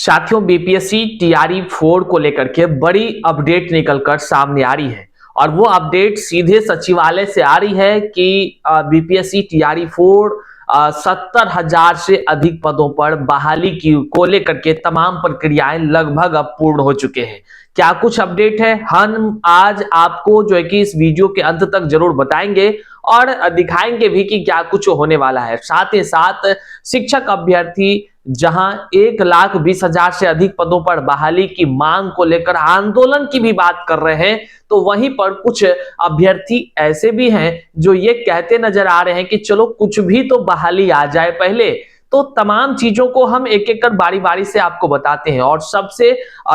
साथियों, BPSC TRE 4 को लेकर के बड़ी अपडेट निकलकर सामने आ रही है और वो अपडेट सीधे सचिवालय से आ रही है कि बीपीएससी टीआरई 4 70,000 से अधिक पदों पर बहाली की को लेकर के तमाम प्रक्रियाएं लगभग अब पूर्ण हो चुके हैं। क्या कुछ अपडेट है, हम आज आपको जो है कि इस वीडियो के अंत तक जरूर बताएंगे और दिखाएंगे भी कि क्या कुछ होने वाला है। साथ ही साथ शिक्षक अभ्यर्थी जहां 1,20,000 से अधिक पदों पर बहाली की मांग को लेकर आंदोलन की भी बात कर रहे हैं, तो वहीं पर कुछ अभ्यर्थी ऐसे भी हैं जो ये कहते नजर आ रहे हैं कि चलो कुछ भी तो बहाली आ जाए पहले। तो तमाम चीजों को हम एक एक कर बारी बारी से आपको बताते हैं और सबसे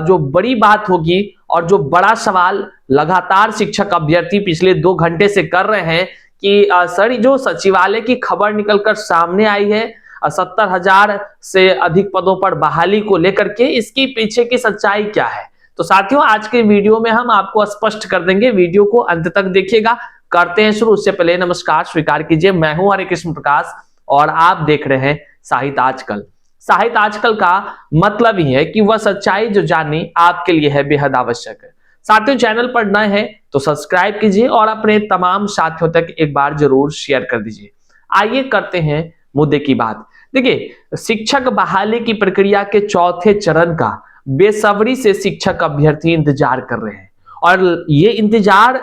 जो बड़ी बात होगी और जो बड़ा सवाल लगातार शिक्षक अभ्यर्थी पिछले 2 घंटे से कर रहे हैं कि सर, जो सचिवालय की खबर निकलकर सामने आई है 70,000 से अधिक पदों पर बहाली को लेकर के, इसके पीछे की सच्चाई क्या है। तो साथियों, आज के वीडियो में हम आपको स्पष्ट कर देंगे, वीडियो को अंत तक देखिएगा। करते हैं शुरू। उससे पहले नमस्कार स्वीकार कीजिए, मैं हूं हरे कृष्ण प्रकाश और आप देख रहे हैं साहित्य आजकल। साहित्य आजकल का मतलब ही है कि वह सच्चाई जो जाननी आपके लिए है बेहद आवश्यक है। साथियों, चैनल पर नए हैं तो सब्सक्राइब कीजिए और अपने तमाम साथियों तक एक बार जरूर शेयर कर दीजिए। आइए करते हैं मुद्दे की बात। देखिए, शिक्षक बहाली की प्रक्रिया के चौथे चरण का बेसब्री से शिक्षक अभ्यर्थी इंतजार कर रहे हैं और ये इंतजार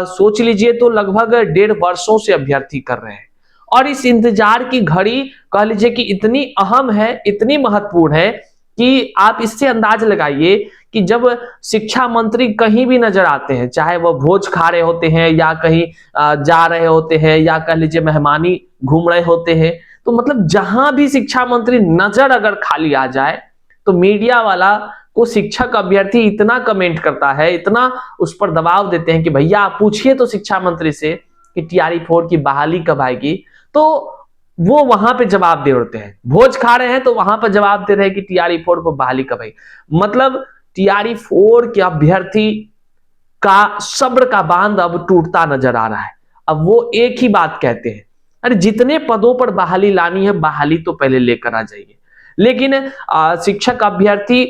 सोच लीजिए तो लगभग 1.5 वर्षों से अभ्यर्थी कर रहे हैं। और इस इंतजार की घड़ी कह लीजिए कि इतनी अहम है, इतनी महत्वपूर्ण है कि आप इससे अंदाज लगाइए कि जब शिक्षा मंत्री कहीं भी नजर आते हैं, चाहे वह भोज खा रहे होते हैं या कहीं जा रहे होते हैं या कह लीजिए मेहमानी घूम रहे होते हैं, तो मतलब जहां भी शिक्षा मंत्री नजर अगर खाली आ जाए तो मीडिया वाला को शिक्षक अभ्यर्थी इतना कमेंट करता है, इतना उस पर दबाव देते हैं कि भैया आप पूछिए तो शिक्षा मंत्री से कि टीआरई 4 की बहाली कब आएगी, तो वो वहां पे जवाब दे उठते हैं। भोज खा रहे हैं तो वहां पर जवाब दे रहे हैं कि टीआरई 4 को बहाली कब आएगी। मतलब टीआरई 4 के अभ्यर्थी का सब्र का बांध अब टूटता नजर आ रहा है। अब वो एक ही बात कहते हैं, अरे जितने पदों पर बहाली लानी है बहाली तो पहले लेकर आ जाइए। लेकिन शिक्षक अभ्यर्थी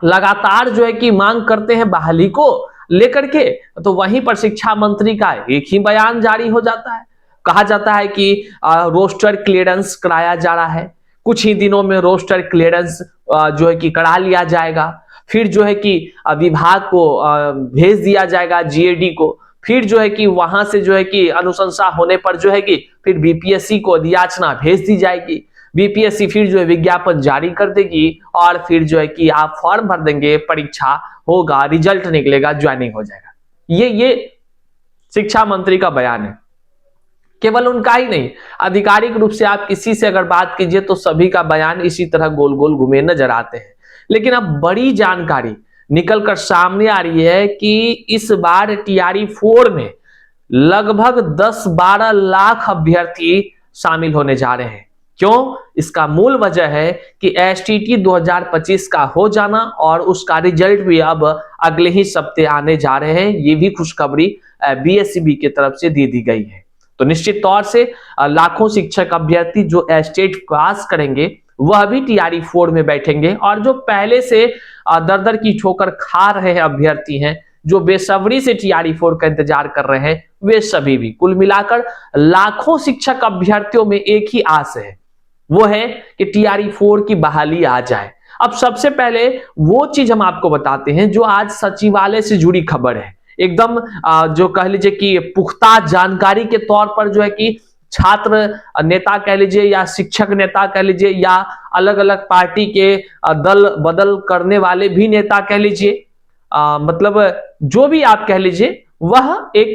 लगातार जो है कि मांग करते हैं बहाली को लेकर के, तो वहीं पर शिक्षा मंत्री का एक ही बयान जारी हो जाता है। कहा जाता है कि रोस्टर क्लियरेंस कराया जा रहा है, कुछ ही दिनों में रोस्टर क्लियरेंस जो है कि करा लिया जाएगा, फिर जो है कि विभाग को भेज दिया जाएगा जीएडी को, फिर जो है कि वहां से जो है कि अनुशंसा होने पर जो है कि फिर बीपीएससी को अधियाचना भेज दी जाएगी। बीपीएससी फिर जो है विज्ञापन जारी कर देगी और फिर जो है कि आप फॉर्म भर देंगे, परीक्षा होगा, रिजल्ट निकलेगा, ज्वाइनिंग हो जाएगा। ये शिक्षा मंत्री का बयान है। केवल उनका ही नहीं, आधिकारिक रूप से आप किसी से अगर बात कीजिए तो सभी का बयान इसी तरह गोल गोल घूमे नजर आते हैं। लेकिन अब बड़ी जानकारी निकलकर सामने आ रही है कि इस बार टीआरई 4 में लगभग 10-12 लाख अभ्यर्थी शामिल होने जा रहे हैं। क्यों? इसका मूल वजह है कि एसटीटी 2025 का हो जाना और उसका रिजल्ट भी अब अगले ही सप्ताह आने जा रहे हैं। ये भी खुशखबरी बीएसईबी की तरफ से दे दी गई है। तो निश्चित तौर से लाखों शिक्षक अभ्यर्थी जो स्टेट पास करेंगे वह भी टीआरई 4 में बैठेंगे और जो पहले से दर दर की ठोकर खा रहे हैं अभ्यर्थी हैं, जो बेसब्री से टीआरई 4 का इंतजार कर रहे हैं, वे सभी भी कुल मिलाकर लाखों शिक्षक अभ्यर्थियों में एक ही आस है, वो है कि टीआरई 4 की बहाली आ जाए। अब सबसे पहले वो चीज हम आपको बताते हैं जो आज सचिवालय से जुड़ी खबर है, एकदम जो कह लीजिए कि पुख्ता जानकारी के तौर पर जो है कि छात्र नेता कह लीजिए या शिक्षक नेता कह लीजिए या अलग अलग पार्टी के दल बदल करने वाले भी नेता कह लीजिए, मतलब जो भी आप कह लीजिए, वह एक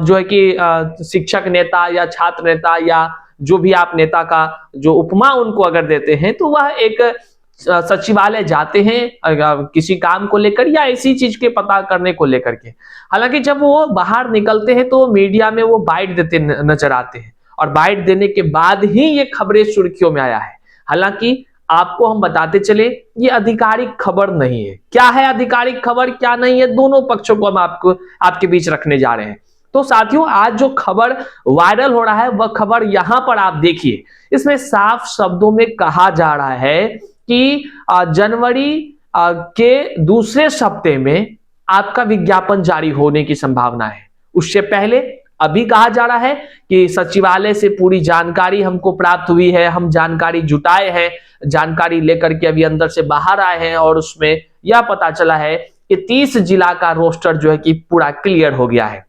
जो है कि शिक्षक नेता या छात्र नेता या जो भी आप नेता का जो उपमा उनको अगर देते हैं, तो वह एक सचिवालय जाते हैं किसी काम को लेकर या ऐसी चीज के पता करने को लेकर के। हालांकि जब वो बाहर निकलते हैं तो मीडिया में वो बाइट देते नजर आते हैं और बाइट देने के बाद ही ये खबरें सुर्खियों में आया है। हालांकि आपको हम बताते चले, ये आधिकारिक खबर नहीं है। क्या है आधिकारिक खबर, क्या नहीं है, दोनों पक्षों को हम आपके बीच रखने जा रहे हैं। तो साथियों, आज जो खबर वायरल हो रहा है वह खबर यहां पर आप देखिए, इसमें साफ शब्दों में कहा जा रहा है कि जनवरी के दूसरे सप्ताह में आपका विज्ञापन जारी होने की संभावना है। उससे पहले अभी कहा जा रहा है कि सचिवालय से पूरी जानकारी हमको प्राप्त हुई है, हम जानकारी जुटाए हैं, जानकारी लेकर के अभी अंदर से बाहर आए हैं और उसमें यह पता चला है कि 30 जिला का रोस्टर जो है कि पूरा क्लियर हो गया है।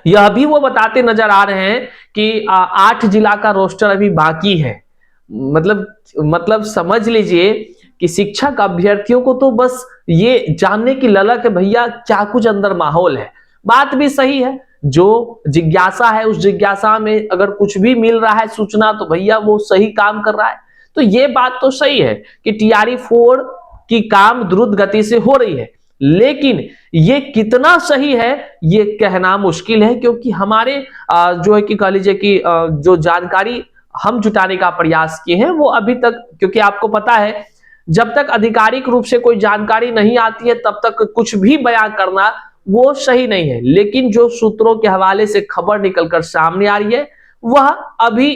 यह भी वो बताते नजर आ रहे हैं कि 8 जिला का रोस्टर अभी बाकी है। मतलब समझ लीजिए कि शिक्षक अभ्यर्थियों को तो बस ये जानने की ललक है भैया क्या कुछ अंदर माहौल है। बात भी सही है, जो जिज्ञासा है उस जिज्ञासा में अगर कुछ भी मिल रहा है सूचना तो भैया वो सही काम कर रहा है। तो ये बात तो सही है कि टीआरई 4 की काम द्रुत गति से हो रही है, लेकिन ये कितना सही है ये कहना मुश्किल है, क्योंकि हमारे जो है कि कह लीजिए कि जो जानकारी हम जुटाने का प्रयास किए हैं वो अभी तक, क्योंकि आपको पता है जब तक आधिकारिक रूप से कोई जानकारी नहीं आती है तब तक कुछ भी बयान करना वो सही नहीं है। लेकिन जो सूत्रों के हवाले से खबर निकलकर सामने आ रही है वह अभी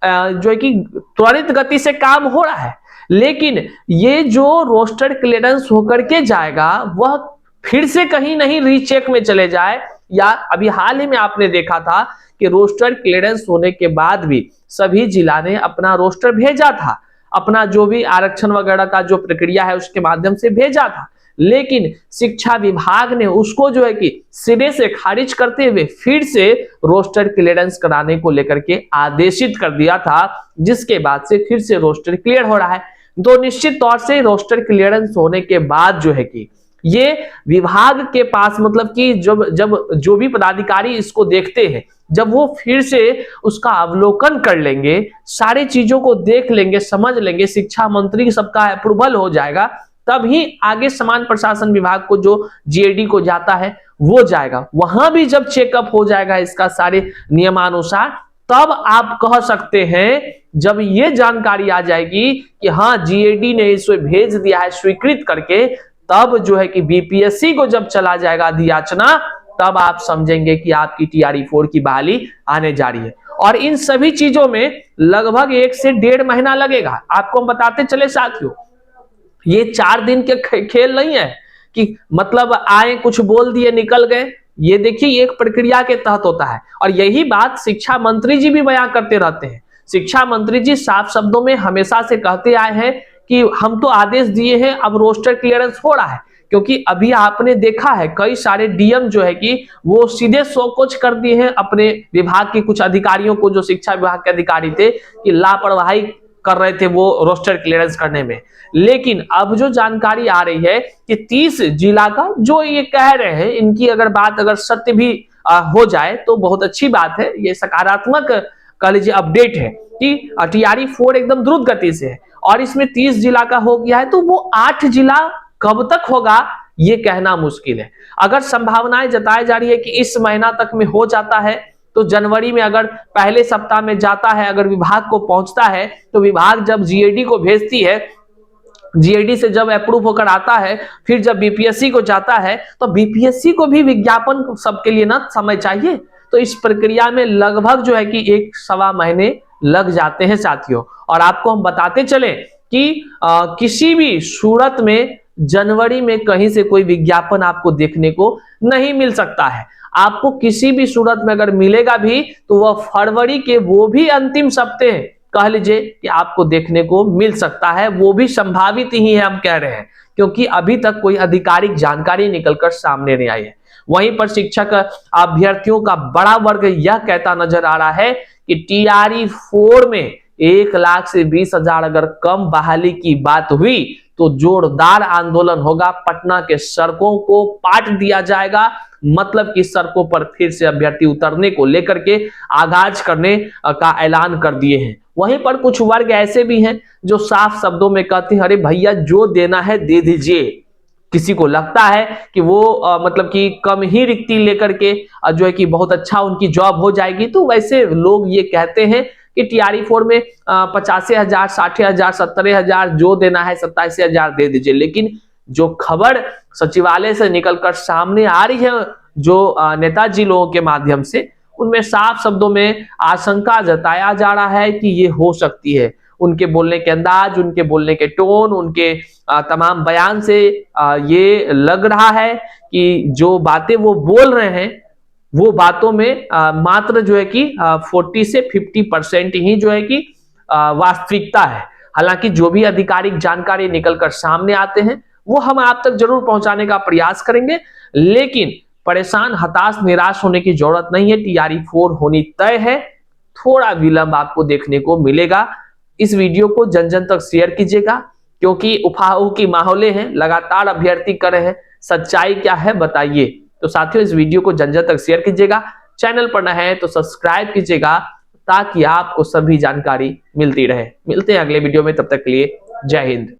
जो है कि त्वरित गति से काम हो रहा है। लेकिन ये जो रोस्टर क्लियरेंस होकर के जाएगा वह फिर से कहीं नहीं रीचेक में चले जाए, या अभी हाल ही में आपने देखा था कि रोस्टर क्लियरेंस होने के बाद भी सभी जिला ने अपना रोस्टर भेजा था, अपना जो भी आरक्षण वगैरह का जो प्रक्रिया है उसके माध्यम से भेजा था, लेकिन शिक्षा विभाग ने उसको जो है कि सिरे से खारिज करते हुए फिर से रोस्टर क्लियरेंस कराने को लेकर के आदेशित कर दिया था, जिसके बाद से फिर से रोस्टर क्लियर हो रहा है। तो निश्चित तौर से रोस्टर क्लियरेंस होने के बाद जो है कि ये विभाग के पास मतलब कि जब जो भी पदाधिकारी इसको देखते हैं, जब वो फिर से उसका अवलोकन कर लेंगे, सारी चीजों को देख लेंगे, समझ लेंगे, शिक्षा मंत्री सबका अप्रूवल हो जाएगा, तभी आगे समान प्रशासन विभाग को जो जीएडी को जाता है वो जाएगा। वहां भी जब चेकअप हो जाएगा इसका सारे नियमानुसार, तब आप कह सकते हैं, जब ये जानकारी आ जाएगी कि हाँ जीएडी ने इसे भेज दिया है स्वीकृत करके, तब जो है कि बीपीएससी को जब चला जाएगा अधियाचना, तब आप समझेंगे कि आपकी टीआरई 4 की बहाली आने जा रही है। और इन सभी चीजों में लगभग 1 से 1.5 महीना लगेगा। आपको हम बताते चले साथियों, ये 4 दिन के खेल नहीं है कि मतलब आए कुछ बोल दिए निकल गए। ये देखिए एक प्रक्रिया के तहत होता है, और यही बात शिक्षा मंत्री जी भी बयां करते रहते हैं। शिक्षा मंत्री जी साफ शब्दों में हमेशा से कहते आए हैं कि हम तो आदेश दिए हैं, अब रोस्टर क्लियरेंस हो रहा है। क्योंकि अभी आपने देखा है कई सारे डीएम जो है कि वो सीधे शोकॉज कर दिए हैं अपने विभाग के कुछ अधिकारियों को, जो शिक्षा विभाग के अधिकारी थे, कि लापरवाही कर रहे थे वो रोस्टर क्लियरेंस करने में। लेकिन अब जो जानकारी आ रही है कि 30 जिला का जो ये कह रहे हैं, इनकी अगर बात अगर सत्य भी हो जाए तो बहुत अच्छी बात है। ये सकारात्मक कह लीजिए अपडेट है कि टीआरई 4 एकदम द्रुत गति से है, और इसमें 30 जिला का हो गया है, तो वो 8 जिला कब तक होगा ये कहना मुश्किल है। अगर संभावनाएं जताई जा रही है कि इस महीना तक में हो जाता है, तो जनवरी में अगर पहले सप्ताह में जाता है, अगर विभाग को पहुंचता है, तो विभाग जब जीएडी को भेजती है, जीएडी से जब अप्रूव होकर आता है, फिर जब बीपीएससी को जाता है, तो बीपीएससी को भी विज्ञापन सबके लिए ना समय चाहिए। तो इस प्रक्रिया में लगभग जो है कि 1-1.25 महीने लग जाते हैं साथियों। और आपको हम बताते चले कि किसी भी सूरत में जनवरी में कहीं से कोई विज्ञापन आपको देखने को नहीं मिल सकता है। आपको किसी भी सूरत में अगर मिलेगा भी तो वह फरवरी के वो भी अंतिम सप्ताह कह लीजिए कि आपको देखने को मिल सकता है। वो भी संभावित ही है, हम कह रहे हैं, क्योंकि अभी तक कोई आधिकारिक जानकारी निकलकर सामने नहीं आई है। वहीं पर शिक्षक अभ्यर्थियों का बड़ा वर्ग यह कहता नजर आ रहा है कि टीआरई 4 में 1 लाख से 20,000 अगर कम बहाली की बात हुई तो जोरदार आंदोलन होगा। पटना के सड़कों को पाट दिया जाएगा, मतलब कि सड़कों पर फिर से अभ्यर्थी उतरने को लेकर के आगाज करने का ऐलान कर दिए हैं। वहीं पर कुछ वर्ग ऐसे भी हैं जो साफ शब्दों में कहते हैं, अरे भैया जो देना है दे दीजिए। किसी को लगता है कि वो मतलब कि कम ही रिक्ति लेकर के जो है कि बहुत अच्छा उनकी जॉब हो जाएगी, तो वैसे लोग ये कहते हैं कि टीआरई 4 में 85,000, 60,000, 70,000 जो देना है 27,000 दे दीजिए। लेकिन जो खबर सचिवालय से निकलकर सामने आ रही है जो नेताजी लोगों के माध्यम से, उनमें साफ शब्दों में आशंका जताया जा रहा है कि ये हो सकती है। उनके बोलने के अंदाज, उनके बोलने के टोन, उनके तमाम बयान से ये लग रहा है कि जो बातें वो बोल रहे हैं वो बातों में मात्र जो है कि 40 से 50% ही जो है कि वास्तविकता है। हालांकि जो भी आधिकारिक जानकारी निकलकर सामने आते हैं वो हम आप तक जरूर पहुंचाने का प्रयास करेंगे, लेकिन परेशान, हताश, निराश होने की जरूरत नहीं है। TRE-4 होनी तय है, थोड़ा विलंब आपको देखने को मिलेगा। इस वीडियो को जन जन तक शेयर कीजिएगा, क्योंकि उफाऊ की माहौलें हैं, लगातार अभ्यर्थी कर रहे हैं। सच्चाई क्या है बताइए। तो साथियों, इस वीडियो को जन जन तक शेयर कीजिएगा, चैनल पर नए हैं तो सब्सक्राइब कीजिएगा ताकि आपको सभी जानकारी मिलती रहे। मिलते हैं अगले वीडियो में, तब तक के लिए जय हिंद।